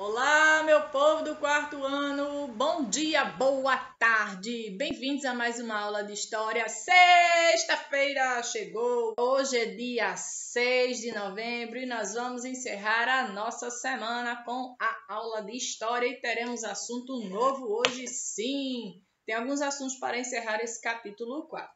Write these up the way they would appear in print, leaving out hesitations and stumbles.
Olá, meu povo do quarto ano, bom dia, boa tarde, bem-vindos a mais uma aula de História. Sexta-feira chegou, hoje é dia 6 de novembro e nós vamos encerrar a nossa semana com a aula de História e teremos assunto novo hoje sim. Tem alguns assuntos para encerrar esse capítulo 4.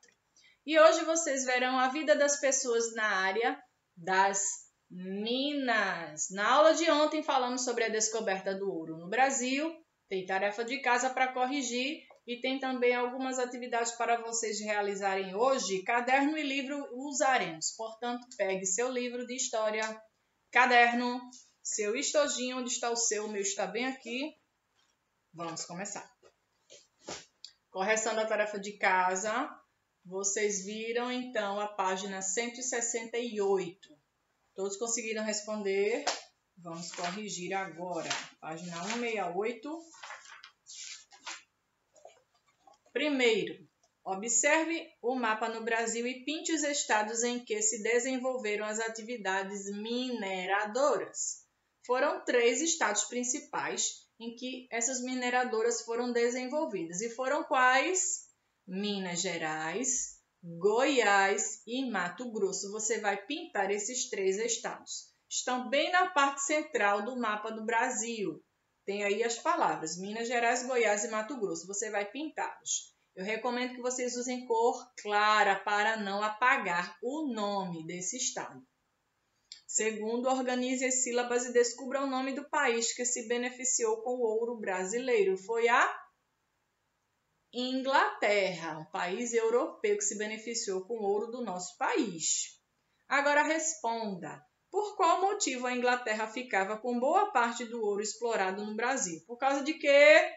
E hoje vocês verão a vida das pessoas na área das Minas. Na aula de ontem falamos sobre a descoberta do ouro no Brasil. Tem tarefa de casa para corrigir e tem também algumas atividades para vocês realizarem hoje. Caderno e livro usaremos. Portanto, pegue seu livro de história, caderno, seu estojinho. Onde está o seu? O meu está bem aqui. Vamos começar. Correção da tarefa de casa. Vocês viram então a página 168. Todos conseguiram responder? Vamos corrigir agora. Página 168. Primeiro, observe o mapa no Brasil e pinte os estados em que se desenvolveram as atividades mineradoras. Foram 3 estados principais em que essas mineradoras foram desenvolvidas. E foram quais? Minas Gerais, Goiás e Mato Grosso. Você vai pintar esses 3 estados. Estão bem na parte central do mapa do Brasil. Tem aí as palavras Minas Gerais, Goiás e Mato Grosso. Você vai pintá-los. Eu recomendo que vocês usem cor clara para não apagar o nome desse estado. Segundo, organize as sílabas e descubra o nome do país que se beneficiou com o ouro brasileiro. Foi a Inglaterra, um país europeu que se beneficiou com o ouro do nosso país. Agora responda, por qual motivo a Inglaterra ficava com boa parte do ouro explorado no Brasil? Por causa de quê?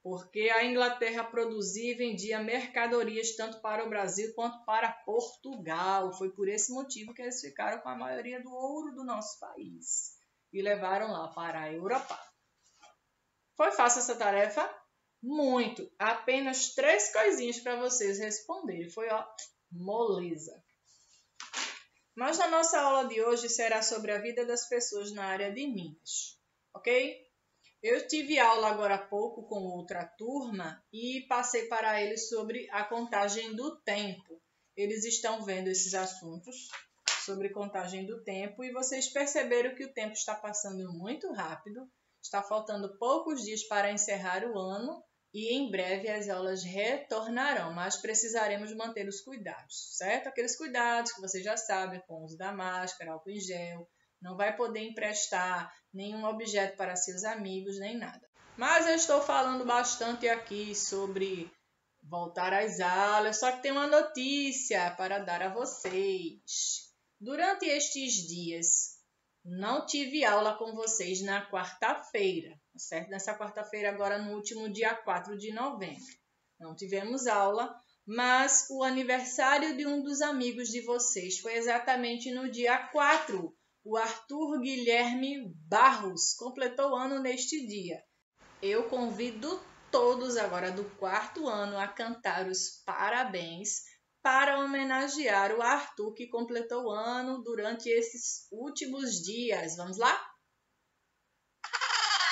Porque a Inglaterra produzia e vendia mercadorias tanto para o Brasil quanto para Portugal. Foi por esse motivo que eles ficaram com a maioria do ouro do nosso país e levaram lá para a Europa. Foi fácil essa tarefa? Muito. Apenas 3 coisinhas para vocês responderem. Foi, moleza. Mas na nossa aula de hoje será sobre a vida das pessoas na área de Minas, ok? Eu tive aula agora há pouco com outra turma e passei para eles sobre a contagem do tempo. Eles estão vendo esses assuntos sobre contagem do tempo e vocês perceberam que o tempo está passando muito rápido. Está faltando poucos dias para encerrar o ano e em breve as aulas retornarão, mas precisaremos manter os cuidados, certo? Aqueles cuidados que vocês já sabem, com o uso da máscara, álcool em gel, não vai poder emprestar nenhum objeto para seus amigos, nem nada. Mas eu estou falando bastante aqui sobre voltar às aulas, só que tem uma notícia para dar a vocês. Durante estes dias, não tive aula com vocês na quarta-feira, certo? Nessa quarta-feira, agora no último dia 4 de novembro. Não tivemos aula, mas o aniversário de um dos amigos de vocês foi exatamente no dia 4. O Arthur Guilherme Barros completou ano neste dia. Eu convido todos agora do quarto ano a cantar os parabéns para homenagear o Arthur, que completou o ano durante esses últimos dias. Vamos lá?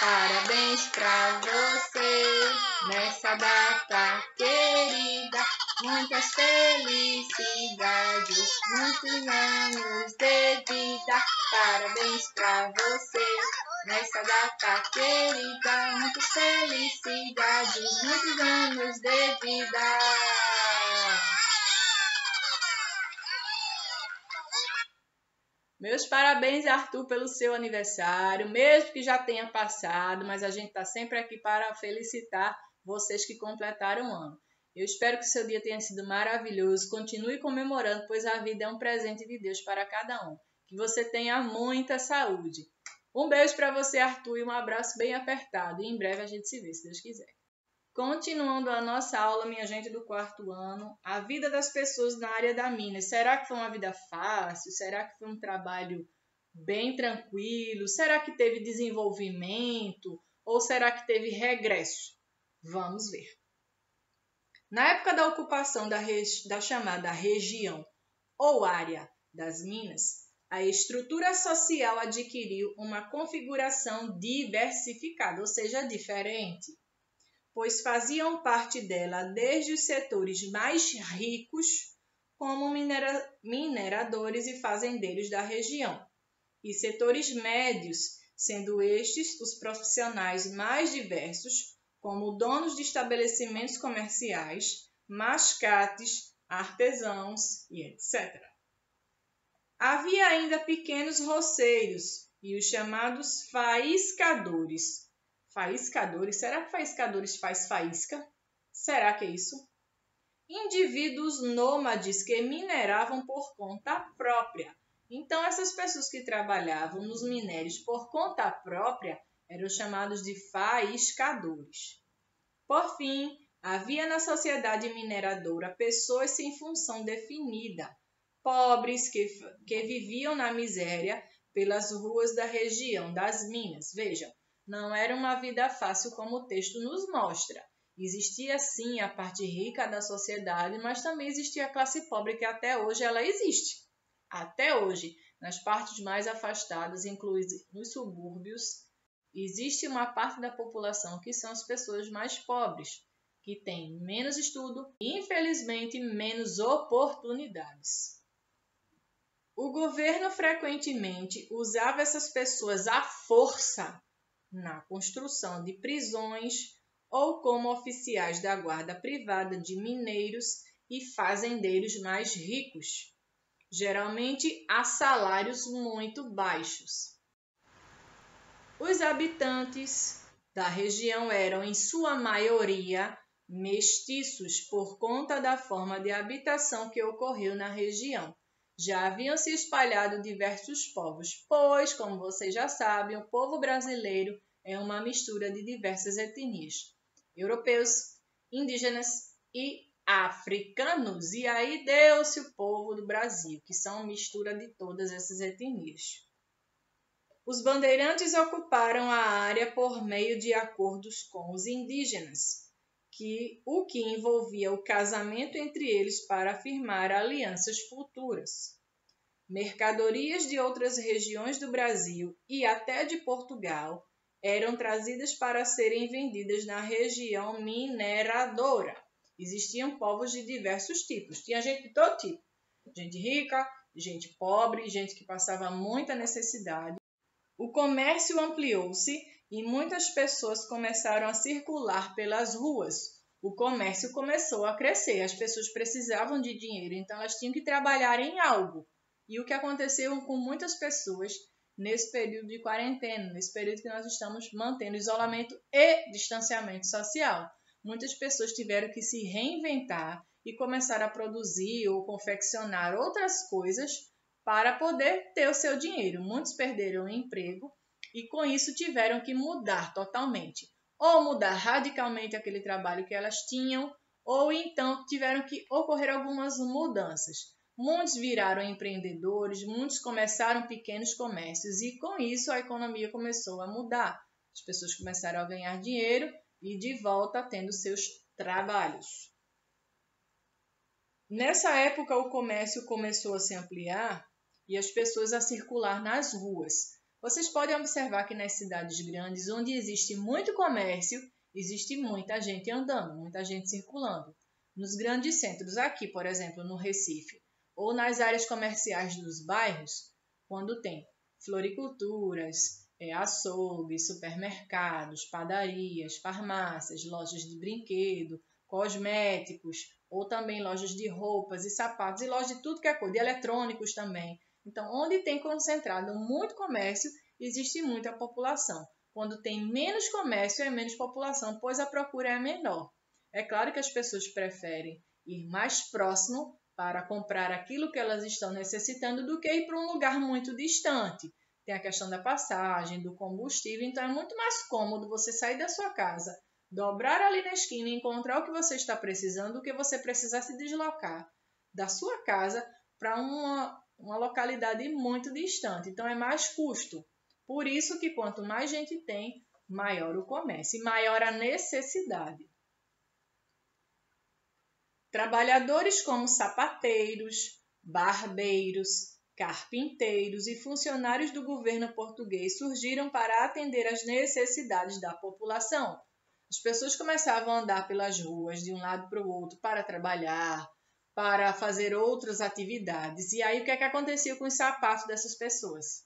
Parabéns para você nessa data querida. Muitas felicidades, muitos anos de vida. Parabéns para você nessa data querida. Muitas felicidades, muitos anos de vida. Meus parabéns, Arthur, pelo seu aniversário, mesmo que já tenha passado, mas a gente está sempre aqui para felicitar vocês que completaram o ano. Eu espero que o seu dia tenha sido maravilhoso, continue comemorando, pois a vida é um presente de Deus para cada um. Que você tenha muita saúde. Um beijo para você, Arthur, e um abraço bem apertado. E em breve a gente se vê, se Deus quiser. Continuando a nossa aula, minha gente do quarto ano, a vida das pessoas na área da Minas. Será que foi uma vida fácil? Será que foi um trabalho bem tranquilo? Será que teve desenvolvimento? Ou será que teve regresso? Vamos ver. Na época da ocupação da chamada região ou área das Minas, a estrutura social adquiriu uma configuração diversificada, ou seja, diferente, pois faziam parte dela desde os setores mais ricos, como mineradores e fazendeiros da região, e setores médios, sendo estes os profissionais mais diversos, como donos de estabelecimentos comerciais, mascates, artesãos e etc. Havia ainda pequenos roceiros e os chamados faiscadores. Faiscadores? Será que faiscadores faz faísca? Será que é isso? Indivíduos nômades que mineravam por conta própria. Então, essas pessoas que trabalhavam nos minérios por conta própria eram chamados de faiscadores. Por fim, havia na sociedade mineradora pessoas sem função definida, pobres que viviam na miséria pelas ruas da região das minas. Vejam, não era uma vida fácil como o texto nos mostra. Existia sim a parte rica da sociedade, mas também existia a classe pobre que até hoje ela existe. Até hoje, nas partes mais afastadas, inclusive nos subúrbios, existe uma parte da população que são as pessoas mais pobres, que têm menos estudo e, infelizmente, menos oportunidades. O governo frequentemente usava essas pessoas à força na construção de prisões ou como oficiais da guarda privada de mineiros e fazendeiros mais ricos, geralmente a salários muito baixos. Os habitantes da região eram, em sua maioria, mestiços por conta da forma de habitação que ocorreu na região. Já haviam se espalhado diversos povos, pois, como vocês já sabem, o povo brasileiro é uma mistura de diversas etnias, europeus, indígenas e africanos. E aí deu-se o povo do Brasil, que são mistura de todas essas etnias. Os bandeirantes ocuparam a área por meio de acordos com os indígenas, o que envolvia o casamento entre eles para firmar alianças futuras. Mercadorias de outras regiões do Brasil e até de Portugal eram trazidas para serem vendidas na região mineradora. Existiam povos de diversos tipos, tinha gente de todo tipo, gente rica, gente pobre, gente que passava muita necessidade. O comércio ampliou-se e muitas pessoas começaram a circular pelas ruas. O comércio começou a crescer, as pessoas precisavam de dinheiro, então elas tinham que trabalhar em algo. E o que aconteceu com muitas pessoas nesse período de quarentena, nesse período que nós estamos mantendo isolamento e distanciamento social? Muitas pessoas tiveram que se reinventar e começar a produzir ou confeccionar outras coisas para poder ter o seu dinheiro. Muitos perderam o emprego e com isso tiveram que mudar totalmente. Ou mudar radicalmente aquele trabalho que elas tinham, ou então tiveram que ocorrer algumas mudanças. Muitos viraram empreendedores, muitos começaram pequenos comércios e com isso a economia começou a mudar. As pessoas começaram a ganhar dinheiro e de volta tendo seus trabalhos. Nessa época o comércio começou a se ampliar e as pessoas a circular nas ruas. Vocês podem observar que nas cidades grandes, onde existe muito comércio, existe muita gente andando, muita gente circulando. Nos grandes centros, aqui, por exemplo, no Recife, ou nas áreas comerciais dos bairros, quando tem floriculturas, açougues, supermercados, padarias, farmácias, lojas de brinquedo, cosméticos, ou também lojas de roupas e sapatos, e lojas de tudo que é coisa, de eletrônicos também. Então, onde tem concentrado muito comércio, existe muita população. Quando tem menos comércio, é menos população, pois a procura é menor. É claro que as pessoas preferem ir mais próximo para comprar aquilo que elas estão necessitando do que ir para um lugar muito distante. Tem a questão da passagem, do combustível, então é muito mais cômodo você sair da sua casa, dobrar ali na esquina e encontrar o que você está precisando do que você precisar se deslocar da sua casa para uma localidade muito distante. Então é mais custo. Por isso que quanto mais gente tem, maior o comércio e maior a necessidade. Trabalhadores como sapateiros, barbeiros, carpinteiros e funcionários do governo português surgiram para atender às necessidades da população. As pessoas começavam a andar pelas ruas de um lado para o outro para trabalhar, para fazer outras atividades. E aí o que é que acontecia com os sapatos dessas pessoas?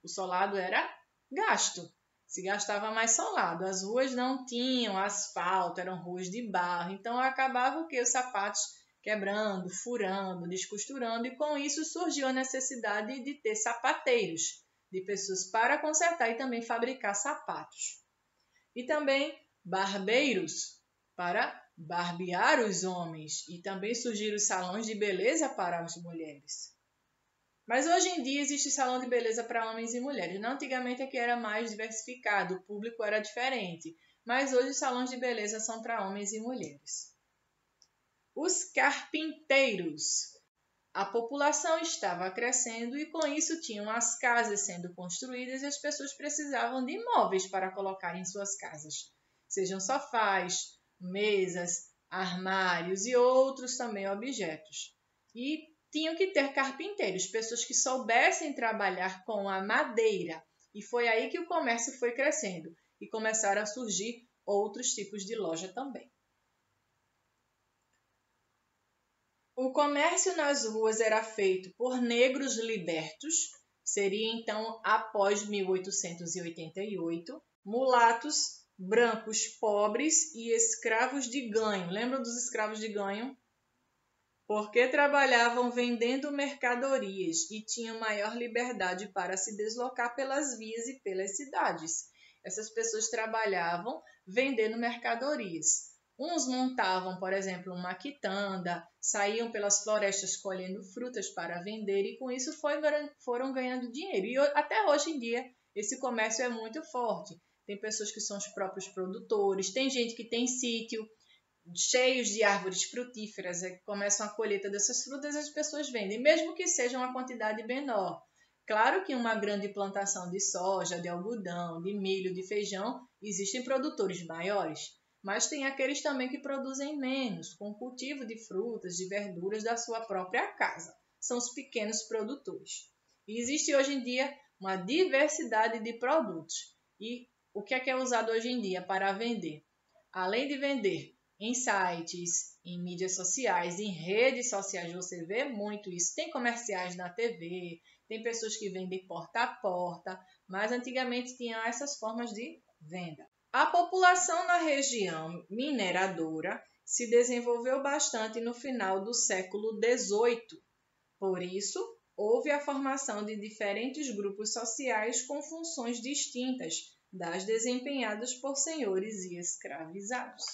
O solado era gasto. Se gastava mais solado. As ruas não tinham asfalto, eram ruas de barro. Então acabava o quê? Os sapatos quebrando, furando, descosturando, e com isso surgiu a necessidade de ter sapateiros, de pessoas para consertar e também fabricar sapatos. E também barbeiros para barbear os homens, e também surgiram os salões de beleza para as mulheres. Mas hoje em dia existe salão de beleza para homens e mulheres. Antigamente aqui era mais diversificado, o público era diferente, mas hoje os salões de beleza são para homens e mulheres. Os carpinteiros. A população estava crescendo e com isso tinham as casas sendo construídas e as pessoas precisavam de móveis para colocar em suas casas, sejam sofás, mesas, armários e outros também objetos. E tinham que ter carpinteiros, pessoas que soubessem trabalhar com a madeira. E foi aí que o comércio foi crescendo e começaram a surgir outros tipos de loja também. O comércio nas ruas era feito por negros libertos, seria então após 1888, mulatos, brancos pobres e escravos de ganho. Lembram dos escravos de ganho? Porque trabalhavam vendendo mercadorias e tinham maior liberdade para se deslocar pelas vias e pelas cidades. Essas pessoas trabalhavam vendendo mercadorias. Uns montavam, por exemplo, uma quitanda, saíam pelas florestas colhendo frutas para vender e com isso foram ganhando dinheiro. E até hoje em dia esse comércio é muito forte. Tem pessoas que são os próprios produtores, tem gente que tem sítio cheios de árvores frutíferas, que começam a colheita dessas frutas, as pessoas vendem, mesmo que seja uma quantidade menor. Claro que uma grande plantação de soja, de algodão, de milho, de feijão, existem produtores maiores. Mas tem aqueles também que produzem menos, com cultivo de frutas, de verduras da sua própria casa. São os pequenos produtores. E existe hoje em dia uma diversidade de produtos. E o que é usado hoje em dia para vender? Além de vender em sites, em mídias sociais, em redes sociais, você vê muito isso. Tem comerciais na TV, tem pessoas que vendem porta a porta, mas antigamente tinham essas formas de venda. A população na região mineradora se desenvolveu bastante no final do século XVIII. Por isso, houve a formação de diferentes grupos sociais com funções distintas das desempenhadas por senhores e escravizados.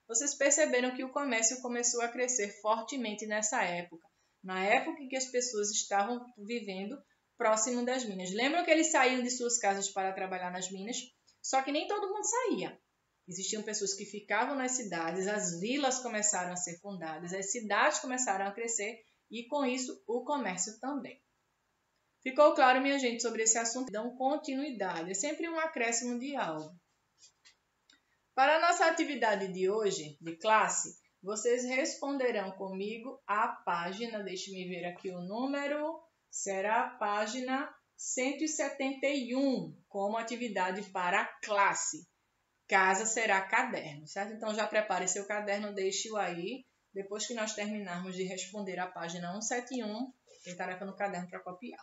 Vocês perceberam que o comércio começou a crescer fortemente nessa época, na época em que as pessoas estavam vivendo próximo das minas. Lembram que eles saíam de suas casas para trabalhar nas minas? Só que nem todo mundo saía. Existiam pessoas que ficavam nas cidades, as vilas começaram a ser fundadas, as cidades começaram a crescer e, com isso, o comércio também. Ficou claro, minha gente, sobre esse assunto? Dão continuidade, é sempre um acréscimo de algo. Para a nossa atividade de hoje, de classe, vocês responderão comigo a página, deixe-me ver aqui o número, será a página 171, como atividade para a classe. Casa será caderno, certo? Então já prepare seu caderno, deixe-o aí. Depois que nós terminarmos de responder a página 171, tem tarefa no caderno para copiar.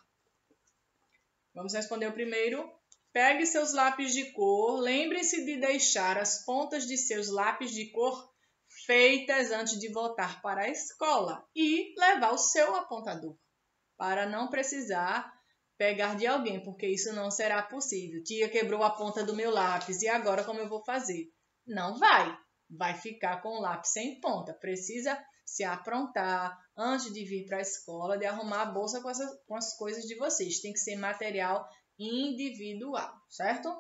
Vamos responder o primeiro. Pegue seus lápis de cor. Lembre-se de deixar as pontas de seus lápis de cor feitas antes de voltar para a escola e levar o seu apontador, para não precisar pegar de alguém, porque isso não será possível. Tia quebrou a ponta do meu lápis e agora como eu vou fazer? Não vai ficar com o lápis sem ponta. Precisa se aprontar antes de vir para a escola, de arrumar a bolsa com as coisas de vocês. Tem que ser material individual, certo?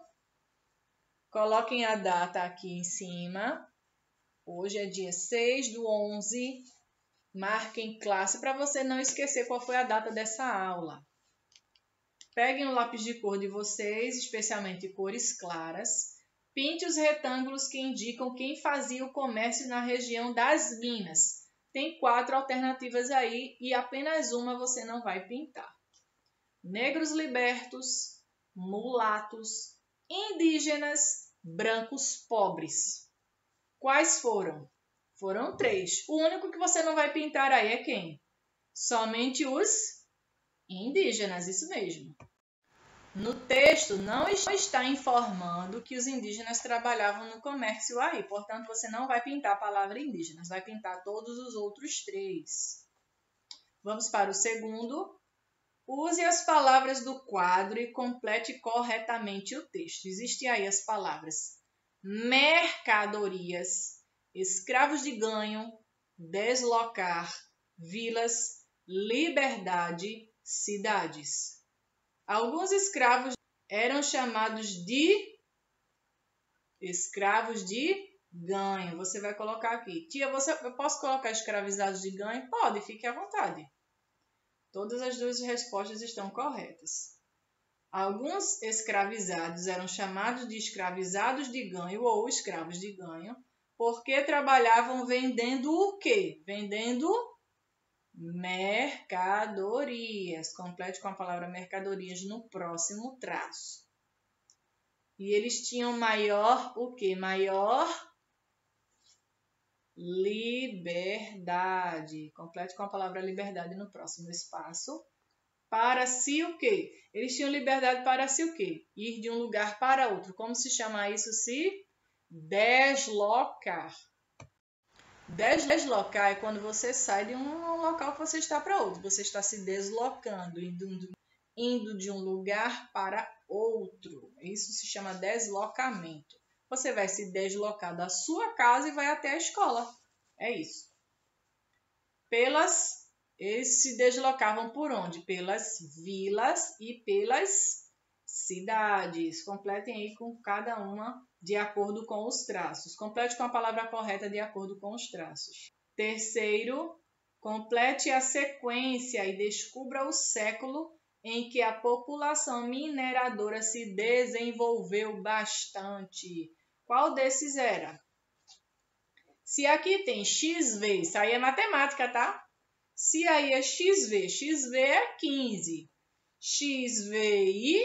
Coloquem a data aqui em cima. Hoje é dia 6/11. Marquem classe para você não esquecer qual foi a data dessa aula. Peguem o lápis de cor de vocês, especialmente cores claras. Pinte os retângulos que indicam quem fazia o comércio na região das minas. Tem 4 alternativas aí e apenas uma você não vai pintar. negros libertos, mulatos, indígenas, brancos pobres. Quais foram? Foram 3. O único que você não vai pintar aí é quem? Somente os indígenas, isso mesmo. No texto não está informando que os indígenas trabalhavam no comércio aí, portanto você não vai pintar a palavra indígenas, vai pintar todos os outros 3. Vamos para o segundo. Use as palavras do quadro e complete corretamente o texto. Existem aí as palavras mercadorias, escravos de ganho, deslocar, vilas, liberdade, cidades. Alguns escravos eram chamados de escravos de ganho. Você vai colocar aqui. Tia, eu posso colocar escravizados de ganho? Pode, fique à vontade. Todas as 2 respostas estão corretas. Alguns escravizados eram chamados de escravizados de ganho ou escravos de ganho, porque trabalhavam vendendo o quê? Vendendo mercadorias. Complete com a palavra mercadorias no próximo traço. E eles tinham maior o quê? Maior liberdade. Complete com a palavra liberdade no próximo espaço. Para si o quê? Eles tinham liberdade para si o quê? Ir de um lugar para outro. Como se chama isso? Se deslocar. Deslocar é quando você sai de um local que você está para outro. Você está se deslocando, indo de um lugar para outro. Isso se chama deslocamento. Você vai se deslocar da sua casa e vai até a escola. É isso. Eles se deslocavam por onde? Pelas vilas e pelas cidades. Completem aí com cada uma de acordo com os traços. Complete com a palavra correta de acordo com os traços. Terceiro, complete a sequência e descubra o século em que a população mineradora se desenvolveu bastante. Qual desses era? Se aqui tem XV, isso aí é matemática, tá? Se aí é XV, XV é 15. XVI,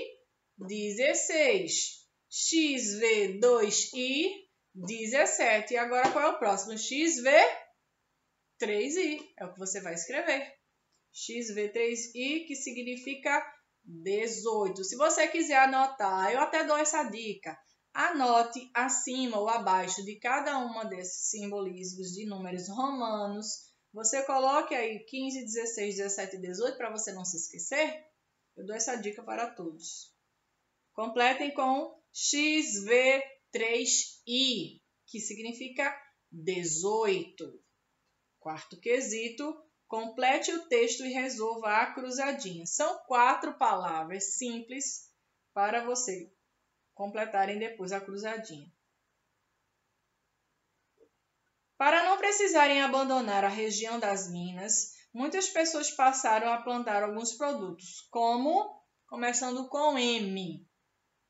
16. XV2I, 17. E agora qual é o próximo? XV3I. É o que você vai escrever. XV3I, que significa 18. Se você quiser anotar, eu até dou essa dica. Anote acima ou abaixo de cada uma desses simbolismos de números romanos. Você coloque aí 15, 16, 17 e 18 para você não se esquecer. Eu dou essa dica para todos. Completem com XV3I, que significa 18. Quarto quesito, complete o texto e resolva a cruzadinha. São 4 palavras simples para você completarem depois a cruzadinha. Para não precisarem abandonar a região das minas, muitas pessoas passaram a plantar alguns produtos, como, começando com M.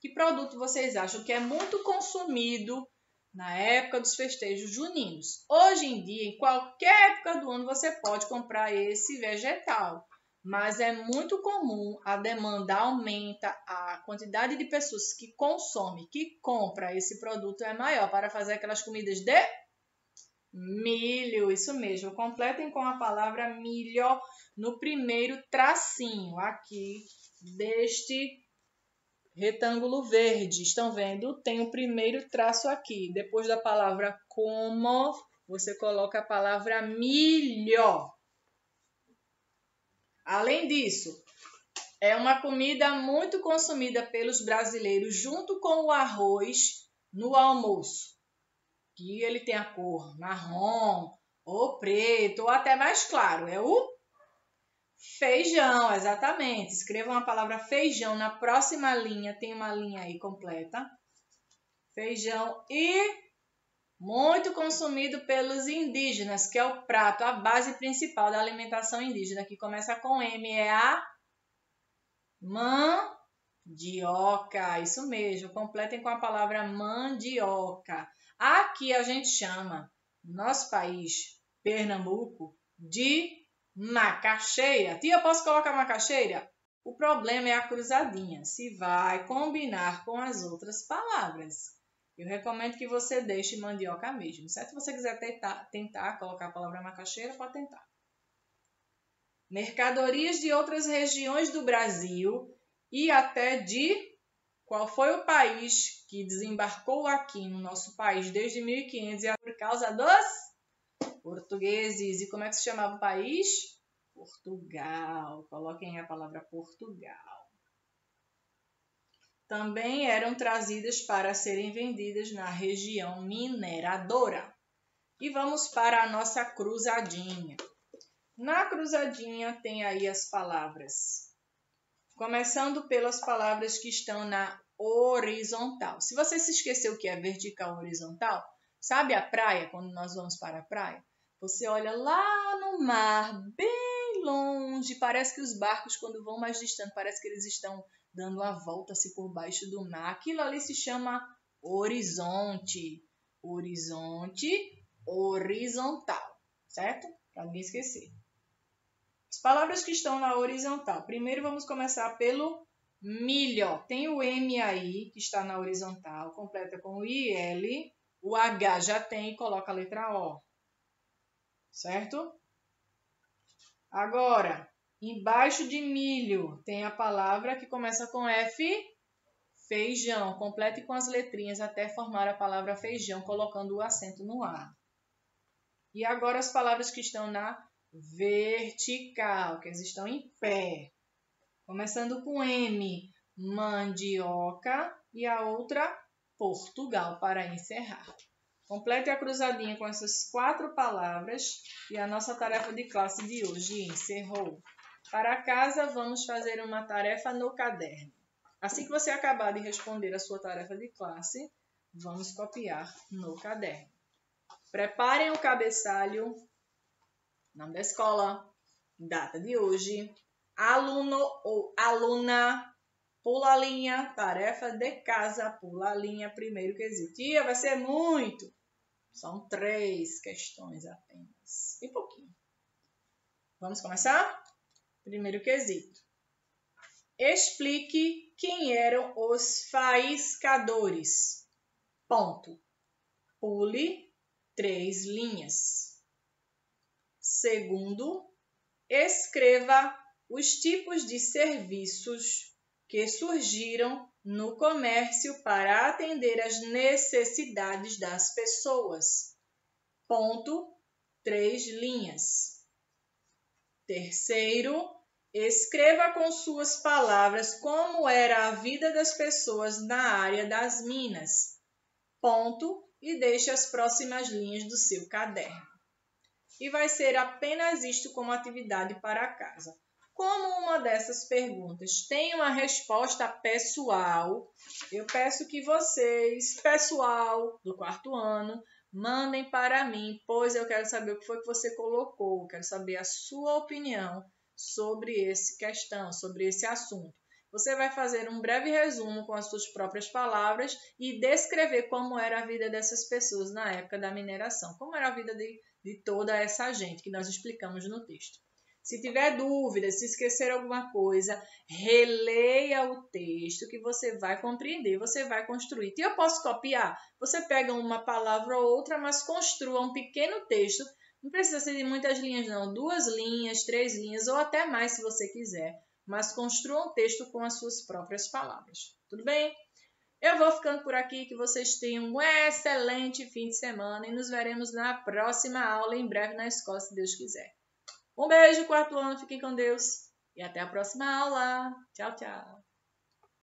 Que produto vocês acham que é muito consumido na época dos festejos juninos? Hoje em dia, em qualquer época do ano, você pode comprar esse vegetal. Mas é muito comum, a demanda aumenta, a quantidade de pessoas que consomem, que compra esse produto é maior para fazer aquelas comidas de milho, isso mesmo. Completem com a palavra milho no primeiro tracinho aqui deste retângulo verde. Estão vendo? Tem o primeiro traço aqui. Depois da palavra como, você coloca a palavra milho. Além disso, é uma comida muito consumida pelos brasileiros junto com o arroz no almoço. Que ele tem a cor marrom, ou preto, ou até mais claro. É o feijão, exatamente. Escrevam a palavra feijão na próxima linha. Tem uma linha aí completa. Feijão e muito consumido pelos indígenas, que é o prato, a base principal da alimentação indígena, que começa com M, é a mandioca. Isso mesmo, completem com a palavra mandioca. Aqui a gente chama, no nosso país, Pernambuco, de macaxeira. Tia, posso colocar macaxeira? O problema é a cruzadinha, se vai combinar com as outras palavras. Eu recomendo que você deixe mandioca mesmo, certo? Se você quiser tentar colocar a palavra macaxeira, pode tentar. Mercadorias de outras regiões do Brasil e até de... Qual foi o país que desembarcou aqui no nosso país desde 1500 e por causa dos portugueses? E como é que se chamava o país? Portugal. Coloquem a palavra Portugal. Também eram trazidas para serem vendidas na região mineradora. E vamos para a nossa cruzadinha. Na cruzadinha tem aí as palavras, começando pelas palavras que estão na horizontal. Se você se esqueceu o que é vertical ou horizontal, sabe a praia, quando nós vamos para a praia? Você olha lá no mar, bem longe, parece que os barcos, quando vão mais distante, parece que eles estão dando a volta assim, por baixo do mar. Aquilo ali se chama horizonte. Horizonte, horizontal, certo? Para não esquecer. As palavras que estão na horizontal. Primeiro vamos começar pelo milho. Tem o M aí, que está na horizontal, completa com o IL. O H já tem, coloca a letra O. Certo? Agora, embaixo de milho, tem a palavra que começa com F, feijão. Complete com as letrinhas até formar a palavra feijão, colocando o acento no A. E agora as palavras que estão na vertical, que eles estão em pé. Começando com M, mandioca, e a outra, Portugal, para encerrar. Complete a cruzadinha com essas 4 palavras e a nossa tarefa de classe de hoje encerrou. Para casa, vamos fazer uma tarefa no caderno. Assim que você acabar de responder a sua tarefa de classe, vamos copiar no caderno. Preparem o cabeçalho, nome da escola, data de hoje, aluno ou aluna, pula a linha, tarefa de casa, pula a linha, primeiro quesito. Tia, vai ser muito. São 3 questões apenas. E pouquinho. Vamos começar? Primeiro quesito. Explique quem eram os faiscadores. Ponto. Pule 3 linhas. Segundo, escreva os tipos de serviços que surgiram no comércio para atender às necessidades das pessoas. Ponto, 3 linhas. Terceiro, escreva com suas palavras como era a vida das pessoas na área das minas. Ponto, e deixe as próximas linhas do seu caderno. E vai ser apenas isto como atividade para casa. Como uma dessas perguntas tem uma resposta pessoal, eu peço que vocês, pessoal do 4º ano, mandem para mim, pois eu quero saber o que foi que você colocou, quero saber a sua opinião sobre essa questão, sobre esse assunto. Você vai fazer um breve resumo com as suas próprias palavras e descrever como era a vida dessas pessoas na época da mineração, como era a vida de toda essa gente que nós explicamos no texto. Se tiver dúvidas, se esquecer alguma coisa, releia o texto que você vai compreender, você vai construir. E eu posso copiar? Você pega uma palavra ou outra, mas construa um pequeno texto. Não precisa ser de muitas linhas, não. 2 linhas, 3 linhas ou até mais se você quiser. Mas construa um texto com as suas próprias palavras. Tudo bem? Eu vou ficando por aqui, que vocês tenham um excelente fim de semana e nos veremos na próxima aula, em breve na escola, se Deus quiser. Um beijo, 4º ano, fiquem com Deus e até a próxima aula. Tchau, tchau.